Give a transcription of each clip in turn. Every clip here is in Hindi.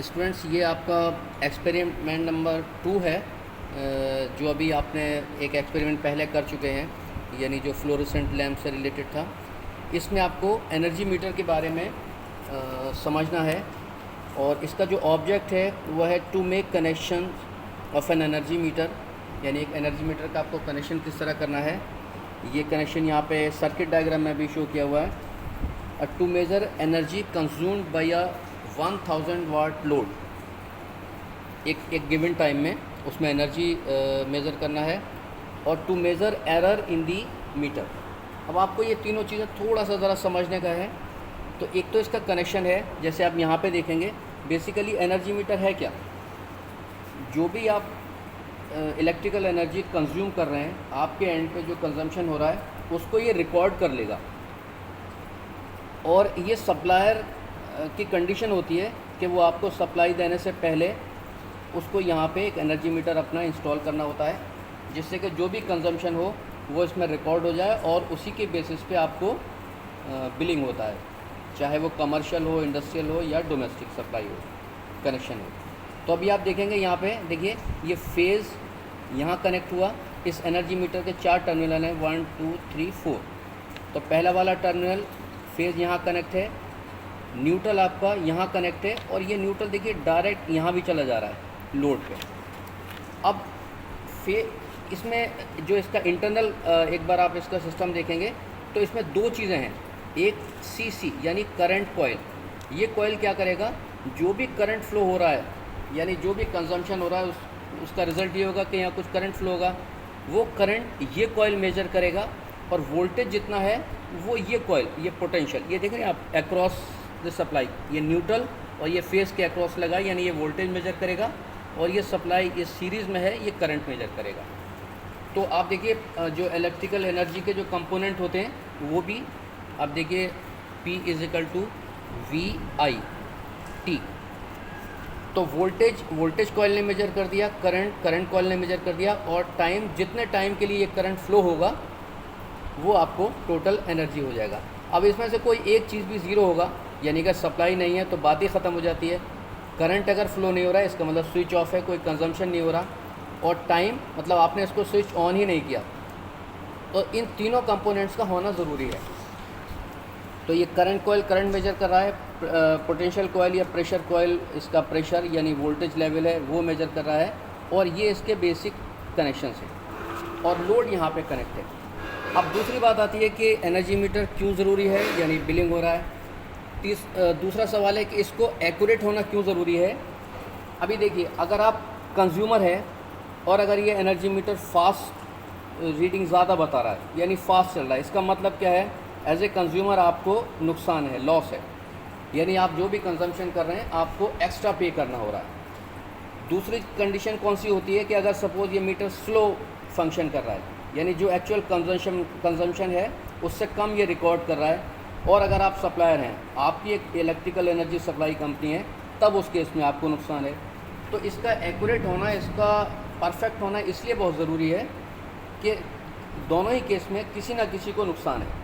स्टूडेंट्स ये आपका एक्सपेरिमेंट नंबर 2 है, जो अभी आपने एक एक्सपेरिमेंट पहले कर चुके हैं, यानी जो फ्लोरोसेंट लैम्प से रिलेटेड था। इसमें आपको एनर्जी मीटर के बारे में समझना है, और इसका जो ऑब्जेक्ट है वह है to make connection of an energy meter, यानी एक एनर्जी मीटर का आपको कनेक्शन किस तरह करना है। ये कनेक्शन यहाँ पे सर्किट डायग्राम में भी शो किया हुआ है। To measure energy consumed by a 1000 watt load, एक गिवन टाइम में उसमें एनर्जी मेज़र करना है, और to measure error in the meter. अब आपको ये तीनों चीज़ें थोड़ा सा ज़रा समझने का है। तो एक तो इसका कनेक्शन है, जैसे आप यहाँ पे देखेंगे, बेसिकली एनर्जी मीटर है क्या, जो भी आप इलेक्ट्रिकल एनर्जी कंज्यूम कर रहे हैं, आपके एंड पे जो कंजम्पशन हो रहा है उसको ये रिकॉर्ड कर लेगा। और ये सप्लायर की कंडीशन होती है कि वो आपको सप्लाई देने से पहले उसको यहाँ पे एक एनर्जी मीटर अपना इंस्टॉल करना होता है, जिससे कि जो भी कंजम्पशन हो वो इसमें रिकॉर्ड हो जाए, और उसी के बेसिस पे आपको बिलिंग होता है, चाहे वो कमर्शियल हो, इंडस्ट्रियल हो या डोमेस्टिक सप्लाई हो, कनेक्शन हो। तो अभी आप देखेंगे यहाँ पे, देखिए ये फेज़ यहाँ कनेक्ट हुआ। इस एनर्जी मीटर के 4 टर्मिनल हैं, 1 2 3 4। तो पहला वाला टर्मिनल फेज़ यहाँ कनेक्ट है, न्यूट्रल आपका यहाँ कनेक्ट है, और ये न्यूट्रल देखिए डायरेक्ट यहाँ भी चला जा रहा है लोड पे। अब इसमें जो इसका इंटरनल एक बार आप इसका सिस्टम देखेंगे तो इसमें 2 चीज़ें हैं। एक सीसी यानी करंट कॉइल, ये कॉइल क्या करेगा, जो भी करंट फ्लो हो रहा है, यानी जो भी कंजम्पशन हो रहा है उसका रिज़ल्ट ये होगा कि यहाँ कुछ करंट फ्लो होगा, वो करंट ये कॉइल मेजर करेगा, और वोल्टेज जितना है वो ये कॉइल, ये पोटेंशियल, ये देख रहे हैं आप अक्रॉस द सप्लाई, ये न्यूट्रल और ये फेस के अक्रॉस लगा, यानी ये वोल्टेज मेजर करेगा, और ये सप्लाई ये सीरीज़ में है, ये करंट मेजर करेगा। तो आप देखिए जो इलेक्ट्रिकल एनर्जी के जो कंपोनेंट होते हैं वो भी आप देखिए P = VI T। तो वोल्टेज कॉइल ने मेजर कर दिया, करंट कॉइल ने मेजर कर दिया, और टाइम, जितने टाइम के लिए ये करंट फ्लो होगा वो आपको टोटल एनर्जी हो जाएगा। अब इसमें से कोई एक चीज़ भी ज़ीरो होगा, यानी कि सप्लाई नहीं है, तो बात ही ख़त्म हो जाती है। करंट अगर फ्लो नहीं हो रहा है, इसका मतलब स्विच ऑफ है, कोई कंजम्पशन नहीं हो रहा, और टाइम मतलब आपने इसको स्विच ऑन ही नहीं किया। तो इन तीनों कंपोनेंट्स का होना ज़रूरी है। तो ये करंट कॉइल करंट मेजर कर रहा है, पोटेंशियल कॉइल या प्रेशर कॉइल इसका प्रेशर यानी वोल्टेज लेवल है वो मेजर कर रहा है, और ये इसके बेसिक कनेक्शंस हैं, और लोड यहाँ पे कनेक्ट है। अब दूसरी बात आती है कि एनर्जी मीटर क्यों ज़रूरी है, यानी बिलिंग हो रहा है। दूसरा सवाल है कि इसको एक्यूरेट होना क्यों ज़रूरी है। अभी देखिए, अगर आप कंज्यूमर हैं और अगर ये एनर्जी मीटर फास्ट रीडिंग ज़्यादा बता रहा है, यानी फास्ट चल रहा है, इसका मतलब क्या है, एज ए कंज्यूमर आपको नुकसान है, लॉस है, यानी आप जो भी कंजम्पशन कर रहे हैं आपको एक्स्ट्रा पे करना हो रहा है। दूसरी कंडीशन कौन सी होती है कि अगर सपोज़ ये मीटर स्लो फंक्शन कर रहा है, यानी जो एक्चुअल कंजम्पशन है उससे कम ये रिकॉर्ड कर रहा है, और अगर आप सप्लायर हैं, आपकी एक इलेक्ट्रिकल एनर्जी सप्लाई कंपनी है, तब उस केस में आपको नुकसान है। तो इसका एक्यूरेट होना, इसका परफेक्ट होना इसलिए बहुत ज़रूरी है कि दोनों ही केस में किसी ना किसी को नुकसान है।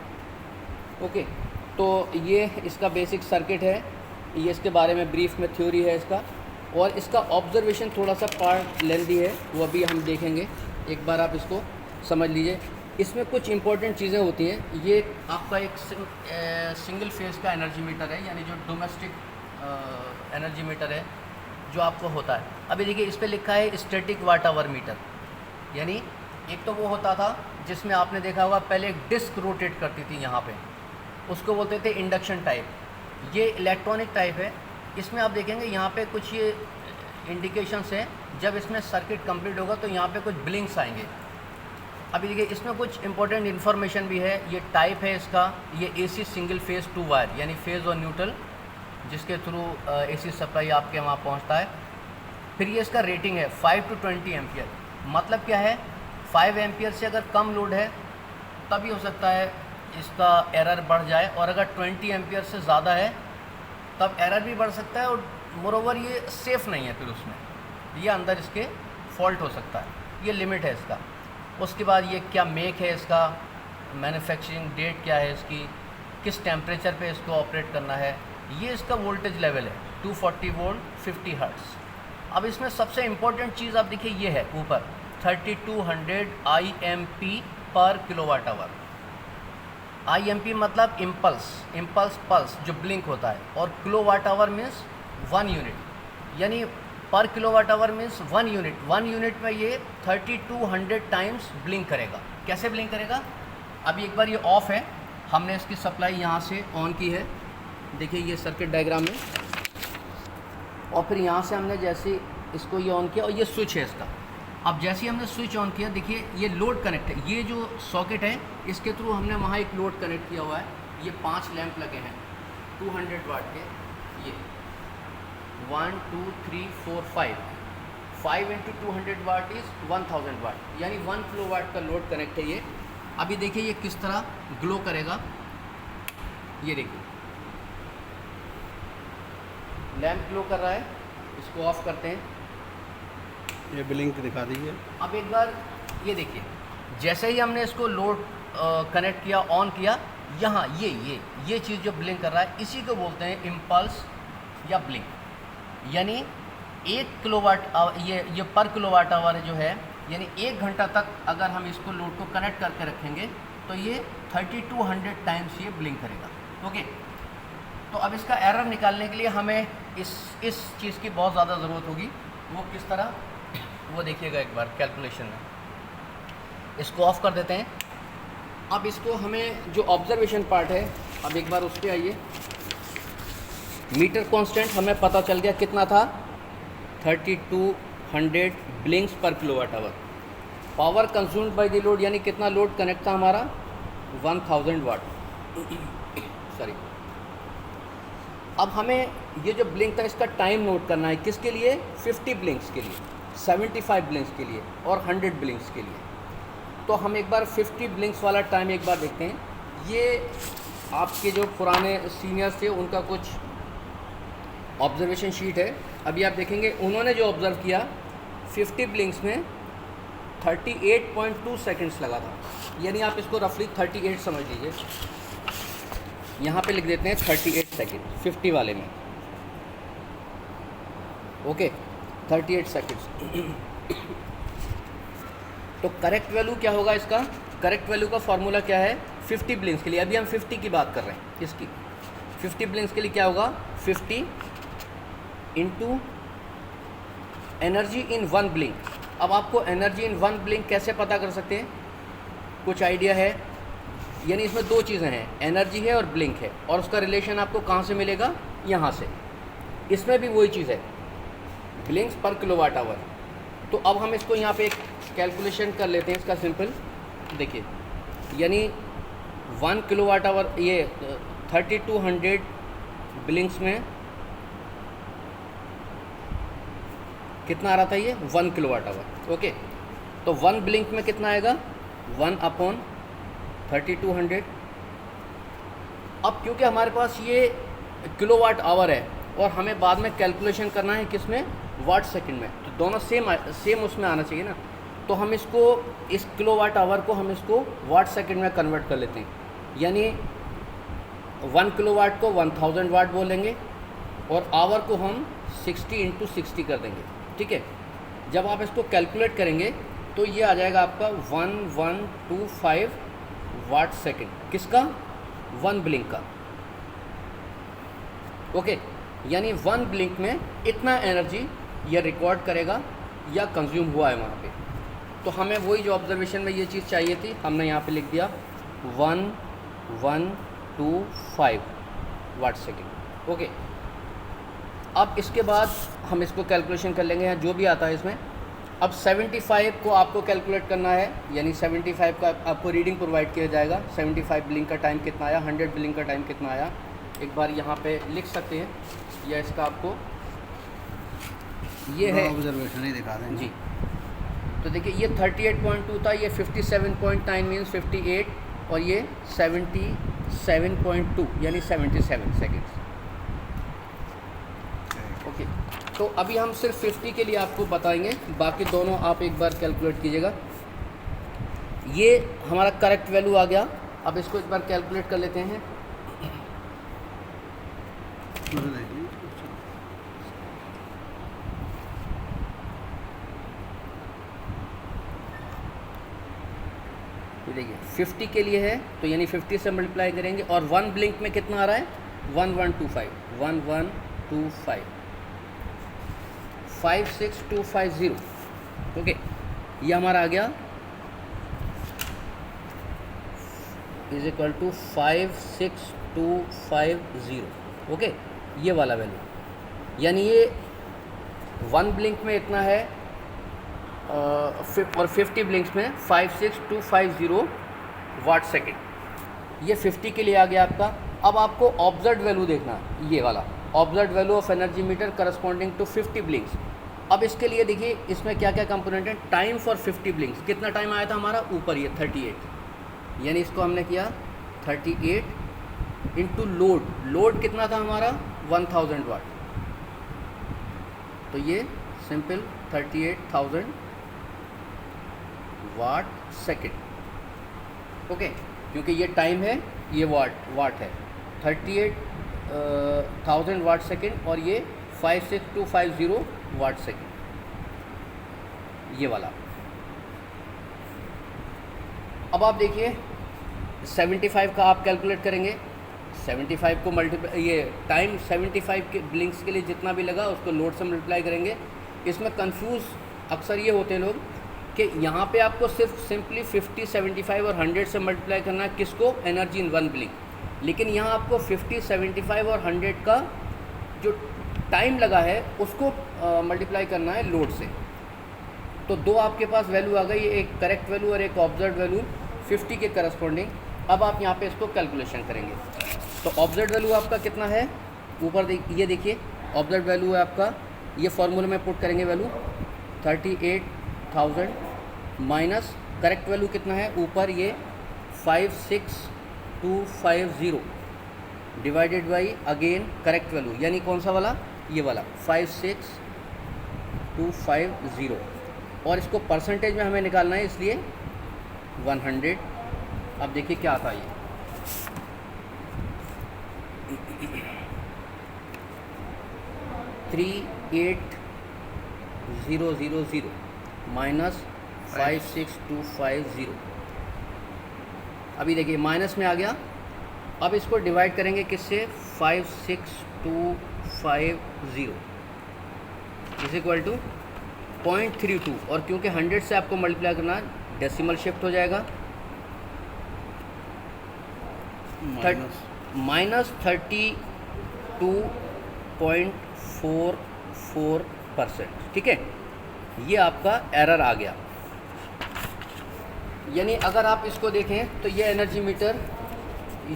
ओके, तो ये इसका बेसिक सर्किट है, ये इसके बारे में ब्रीफ में थ्योरी है इसका, और इसका ऑब्जर्वेशन थोड़ा सा पार्ट लेंदी है, वो अभी हम देखेंगे। एक बार आप इसको समझ लीजिए। इसमें कुछ इंपॉर्टेंट चीज़ें होती हैं। ये आपका एक सिंगल फेज़ का एनर्जी मीटर है, यानी जो डोमेस्टिक एनर्जी मीटर है जो आपको होता है। अभी देखिए इस पर लिखा है स्टैटिक वाट आवर मीटर, यानी एक तो वो होता था जिसमें आपने देखा होगा पहले एक डिस्क रोटेट करती थी यहाँ पे, उसको बोलते थे इंडक्शन टाइप। ये इलेक्ट्रॉनिक टाइप है। इसमें आप देखेंगे यहाँ पे कुछ ये इंडिकेशंस हैं, जब इसमें सर्किट कंप्लीट होगा तो यहाँ पे कुछ ब्लिंक्स आएंगे। अभी देखिए इसमें कुछ इंपॉर्टेंट इन्फॉर्मेशन भी है। ये टाइप है इसका, ये AC सिंगल फेज़ 2 वायर, यानी फेज़ और न्यूट्रल, जिसके थ्रू AC सप्लाई आपके वहाँ पहुँचता है। फिर ये इसका रेटिंग है 5 to 20 एम्पियर। मतलब क्या है, 5 एम्पियर से अगर कम लोड है तभी हो सकता है इसका एरर बढ़ जाए, और अगर 20 एम्पियर से ज़्यादा है तब एरर भी बढ़ सकता है, और मोरोवर ये सेफ़ नहीं है, फिर उसमें ये अंदर इसके फॉल्ट हो सकता है। ये लिमिट है इसका। उसके बाद ये क्या मेक है इसका, मैन्युफैक्चरिंग डेट क्या है इसकी, किस टेम्परेचर पे इसको ऑपरेट करना है, ये इसका वोल्टेज लेवल है 240 वोल्ट 50 हर्ट्ज़। अब इसमें सबसे इम्पोर्टेंट चीज़ आप देखिए ये है ऊपर 3200 IMP पर किलोवाट आवर। IMP मतलब इम्पल्स पल्स जो ब्लिंक होता है, और किलोवाट आवर मीन्स 1 यूनिट, यानी पर kilowatt hour means 1 unit. 1 unit में ये 3200 टाइम्स ब्लिंक करेगा। कैसे ब्लिंक करेगा? अभी एक बार ये ऑफ है, हमने इसकी सप्लाई यहाँ से ऑन की है, देखिए ये सर्किट डायग्राम में, और फिर यहाँ से हमने जैसे इसको ये ऑन किया, और ये स्विच है इसका। अब जैसे ही हमने स्विच ऑन किया, देखिए ये लोड कनेक्ट है, ये जो सॉकेट है इसके थ्रू हमने वहाँ एक लोड कनेक्ट किया हुआ है। ये 5 लैंप लगे हैं 200 वाट के, ये 1 2 3 4 5 इंटू 200 वाट इज़ 1000 वाट, यानी 1 किलो वाट का लोड कनेक्ट है ये। अभी देखिए ये किस तरह ग्लो करेगा, ये देखिए लैंप ग्लो कर रहा है। इसको ऑफ करते हैं, ये ब्लिंक दिखा दीजिए। अब एक बार ये देखिए, जैसे ही हमने इसको लोड कनेक्ट किया, ऑन किया, यहाँ ये चीज़ जो ब्लिंक कर रहा है, इसी को बोलते हैं इम्पल्स या ब्लिंक। यानी 1 किलोवाट ये पर किलोवाट आवर जो है, यानी 1 घंटा तक अगर हम इसको लोड को कनेक्ट करके रखेंगे तो ये 3200 टाइम्स ये ब्लिंक करेगा। ओके, तो अब इसका एरर निकालने के लिए हमें इस चीज़ की बहुत ज़्यादा ज़रूरत होगी। वो किस तरह, वो देखिएगा एक बार कैलकुलेशन में। इसको ऑफ कर देते हैं। अब इसको हमें जो ऑब्जर्वेशन पार्ट है, अब एक बार उस पर आइए। मीटर कांस्टेंट हमें पता चल गया कितना था, 3200 ब्लिंक्स पर kilowatt hour. Power consumed by the load, यानी कितना लोड कनेक्ट था हमारा, 1000 वाट। सॉरी, अब हमें ये जो ब्लिंक था इसका टाइम नोट करना है, किसके लिए, 50 ब्लिंक्स के लिए, 75 ब्लिंक्स के लिए और 100 ब्लिंक्स के लिए। तो हम एक बार 50 ब्लिंक्स वाला टाइम एक बार देखते हैं। ये आपके जो पुराने सीनियर्स थे उनका कुछ ऑब्जर्वेशन शीट है। अभी आप देखेंगे उन्होंने जो ऑब्ज़र्व किया, 50 ब्लिंक्स में 38.2 सेकेंड्स लगा था। यानी आप इसको रफली 38 समझ लीजिए। यहाँ पे लिख देते हैं 38 सेकेंड 50 वाले में। Okay, 38 seconds. तो करेक्ट वैल्यू क्या होगा इसका? करेक्ट वैल्यू का फॉर्मूला क्या है 50 ब्लिंक्स के लिए? अभी हम 50 की बात कर रहे हैं। इसकी 50 ब्लिंक्स के लिए क्या होगा, 50 इंटू एनर्जी इन 1 ब्लिंक। अब आपको एनर्जी इन 1 ब्लिंक कैसे पता कर सकते हैं, कुछ आइडिया है? यानी इसमें 2 चीज़ें हैं, एनर्जी है और ब्लिंक है, और उसका रिलेशन आपको कहाँ से मिलेगा, यहाँ से। इसमें भी वही चीज़ है, ब्लिंक्स पर किलोवाट आवर। तो अब हम इसको यहाँ पे एक कैलकुलेशन कर लेते हैं इसका सिंपल। देखिए, यानी 1 किलोवाट आवर, ये 3200 ब्लिंक्स में कितना आ रहा था, ये 1 किलोवाट आवर। ओके, तो 1 ब्लिंक में कितना आएगा, 1/3200। अब क्योंकि हमारे पास ये किलोवाट आवर है और हमें बाद में कैलकुलेशन करना है किस में, वाट सेकंड में, तो दोनों सेम उसमें आना चाहिए ना। तो हम इसको, इस किलोवाट आवर को हम इसको वाट सेकंड में कन्वर्ट कर लेते हैं। यानी 1 किलोवाट को 1000 वाट बोलेंगे और आवर को हम 60 इंटू 60 कर देंगे। ठीक है, जब आप इसको कैलकुलेट करेंगे तो ये आ जाएगा आपका 1125 वाट सेकंड। किसका, 1 ब्लिंक का। ओके, यानी 1 ब्लिंक में इतना एनर्जी ये रिकॉर्ड करेगा या कंज्यूम हुआ है वहाँ पे। तो हमें वही जो ऑब्जर्वेशन में ये चीज़ चाहिए थी, हमने यहाँ पे लिख दिया 1125 वाट सेकंड। ओके, अब इसके बाद हम इसको कैलकुलेशन कर लेंगे, यहाँ जो भी आता है इसमें। अब 75 को आपको कैलकुलेट करना है, यानी 75 का आपको रीडिंग प्रोवाइड किया जाएगा। 75 ब्लिंक का टाइम कितना आया, 100 ब्लिंक का टाइम कितना आया, एक बार यहाँ पे लिख सकते हैं, या इसका आपको ये है ऑब्जर्वेशन ही दिखा दें जी। तो देखिए ये 38.2 था, ये 57.9 मीन्स 58, और ये 77.2 यानी 77 सेकेंड्स। ओके, तो अभी हम सिर्फ 50 के लिए आपको बताएंगे, बाकी दोनों आप एक बार कैलकुलेट कीजिएगा। ये हमारा करेक्ट वैल्यू आ गया। अब इसको एक बार कैलकुलेट कर लेते हैं। उधर देखिए। ये देखिए 50 के लिए है तो यानी 50 से मल्टीप्लाई करेंगे और 1 ब्लिंक में कितना आ रहा है 1125 56250। ओके, ये हमारा आ गया इज इक्वल टू 56250। ओके, ये वाला वैल्यू यानी ये 1 ब्लिंक में इतना है और 50 ब्लिंक्स में 56250 वाट सेकेंड। ये 50 के लिए आ गया आपका। अब आपको ऑब्जर्व वैल्यू देखना, ये वाला observe value of energy meter corresponding to 50 blinks. अब इसके लिए देखिए इसमें क्या क्या कंपोनेंट है। टाइम फॉर 50 ब्लिंक्स, कितना टाइम आया था हमारा ऊपर, ये 38, यानी इसको हमने किया 38 इंटू लोड कितना था हमारा 1000 वाट, तो ये सिंपल 38,000 वाट सेकेंड। ओके, क्योंकि ये टाइम है, ये वाट है, 38,000 वाट सेकेंड और ये 56250 वाट सेकेंड, ये वाला। अब आप देखिए 75 का आप कैलकुलेट करेंगे, 75 को मल्टीप्लाई, ये टाइम 75 के ब्लिंक्स के लिए जितना भी लगा उसको लोड से मल्टीप्लाई करेंगे। इसमें कंफ्यूज अक्सर ये होते हैं लोग कि यहाँ पे आपको सिर्फ सिंपली 50, 75 और 100 से मल्टीप्लाई करना है, किसको, एनर्जी इन 1 ब्लिंक। लेकिन यहाँ आपको 50, 75 और 100 का जो टाइम लगा है उसको मल्टीप्लाई करना है लोड से। तो दो आपके पास वैल्यू आ गई, एक करेक्ट वैल्यू और एक ऑब्जर्व वैल्यू 50 के करस्पॉन्डिंग। अब आप यहाँ पे इसको कैलकुलेशन करेंगे। तो ऑब्जर्व वैल्यू आपका कितना है, ऊपर ये देखिए ऑब्जर्व वैल्यू है आपका, ये फार्मूले में पुट करेंगे वैल्यू 38,000 माइनस करेक्ट वैल्यू कितना है ऊपर, ये 56250 divided by again correct value, यानी कौन सा वाला, ये वाला 56250 और इसको परसेंटेज में हमें निकालना है इसलिए 100। अब देखिए क्या आता है ये 38,000 माइनस 56250। अभी देखिए माइनस में आ गया। अब इसको डिवाइड करेंगे किससे, 56250 इज इक्वल टू 0.32 और क्योंकि 100 से आपको मल्टीप्लाई करना डेसिमल शिफ्ट हो जाएगा, माइनस 32.44%। ठीक है, ये आपका एरर आ गया। यानी अगर आप इसको देखें तो ये एनर्जी मीटर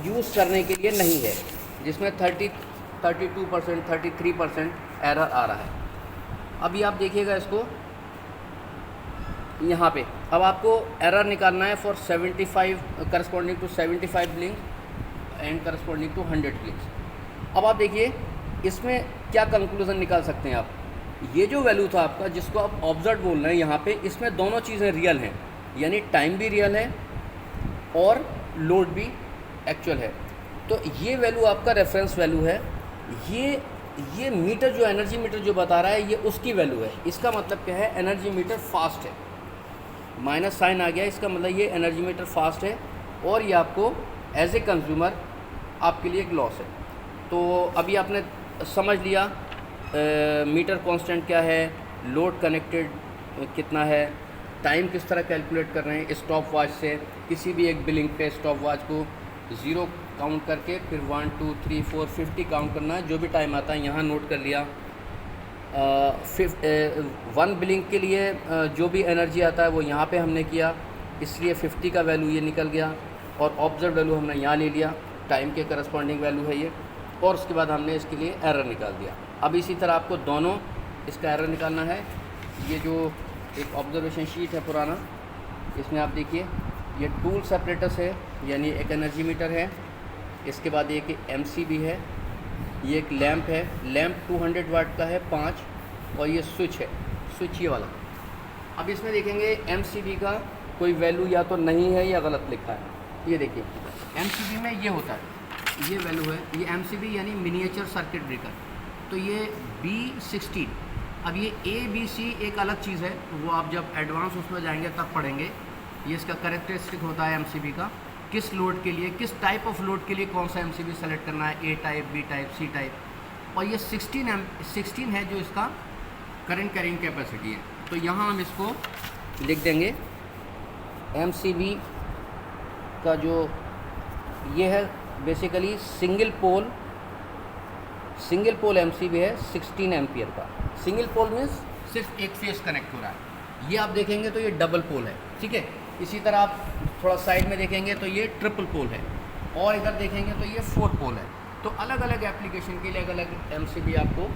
यूज़ करने के लिए नहीं है, जिसमें 32%, 33% एरर आ रहा है। अभी आप देखिएगा इसको यहाँ पे, अब आपको एरर निकालना है for 75 corresponding to 75 blink and corresponding to 100 blinks. अब आप देखिए इसमें क्या कंक्लूज़न निकाल सकते हैं आप। ये जो वैल्यू था आपका जिसको आप ऑब्जर्व बोल रहे हैं यहाँ पे, इसमें दोनों चीज़ें रियल हैं, यानी टाइम भी रियल है और लोड भी एक्चुअल है। तो ये वैल्यू आपका रेफरेंस वैल्यू है। ये मीटर जो एनर्जी मीटर जो बता रहा है ये उसकी वैल्यू है। इसका मतलब क्या है, एनर्जी मीटर फास्ट है, माइनस साइन आ गया, इसका मतलब ये एनर्जी मीटर फास्ट है और ये आपको एज ए कंज्यूमर आपके लिए एक लॉस है। तो अभी आपने समझ लिया मीटर कांस्टेंट क्या है, लोड कनेक्टेड कितना है, टाइम किस तरह कैलकुलेट कर रहे हैं स्टॉप वॉच से। किसी भी एक बिलिंग पे स्टॉप वॉच को 0 काउंट करके फिर 1 2 3 4 50 काउंट करना है, जो भी टाइम आता है यहाँ नोट कर लिया। 1 बिलिंग के लिए जो भी एनर्जी आता है वो यहाँ पे हमने किया, इसलिए 50 का वैल्यू ये निकल गया और ऑब्जर्व वैल्यू हमने यहाँ ले लिया, टाइम के करस्पॉन्डिंग वैल्यू है ये, और उसके बाद हमने इसके लिए एरर निकाल दिया। अब इसी तरह आपको दोनों इसका एरर निकालना है। ये जो एक ऑब्जर्वेशन शीट है पुराना, इसमें आप देखिए ये टूल सेपरेटर्स है, यानी एक एनर्जी मीटर है, इसके बाद एक MCB है, ये एक लैंप है, लैंप 200 वाट का है 5, और ये स्विच है, स्विच ये वाला। अब इसमें देखेंगे MCB का कोई वैल्यू या तो नहीं है या गलत लिखा है। ये देखिए MCB में ये होता है, ये वैल्यू है, ये MCB यानी मिनिएचर सर्किट ब्रेकर। तो ये B16। अब ये ABC एक अलग चीज़ है, वो आप जब एडवांस उसमें जाएंगे तब पढ़ेंगे। ये इसका कैरेक्टरिस्टिक होता है MCB का, किस लोड के लिए, किस टाइप ऑफ लोड के लिए कौन सा MCB सेलेक्ट करना है, A type, B type, C type. और ये 16 है जो इसका करंट कैरिंग कैपेसिटी है। तो यहाँ हम इसको लिख देंगे MCB का जो ये है बेसिकली सिंगल पोल MCB है 16 एम्पियर का। सिंगल पोल मीन्स सिर्फ एक फेस कनेक्ट हो रहा है। ये आप देखेंगे तो ये डबल पोल है, ठीक है। इसी तरह आप थोड़ा साइड में देखेंगे तो ये ट्रिपल पोल है, और इधर देखेंगे तो ये 4 पोल है। तो अलग अलग एप्लीकेशन के लिए अलग अलग MCB आपको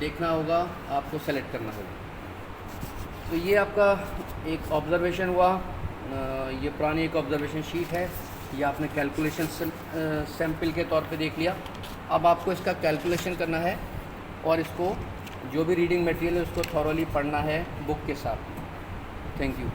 देखना होगा, आपको सेलेक्ट करना होगा। तो ये आपका एक ऑब्जर्वेशन हुआ, ये पुरानी एक ऑब्जर्वेशन शीट है, ये आपने कैलकुलेशन सैम्पल के तौर पे देख लिया। अब आपको इसका कैलकुलेशन करना है और इसको जो भी रीडिंग मटेरियल है उसको थॉरोली पढ़ना है बुक के साथ। Thank you.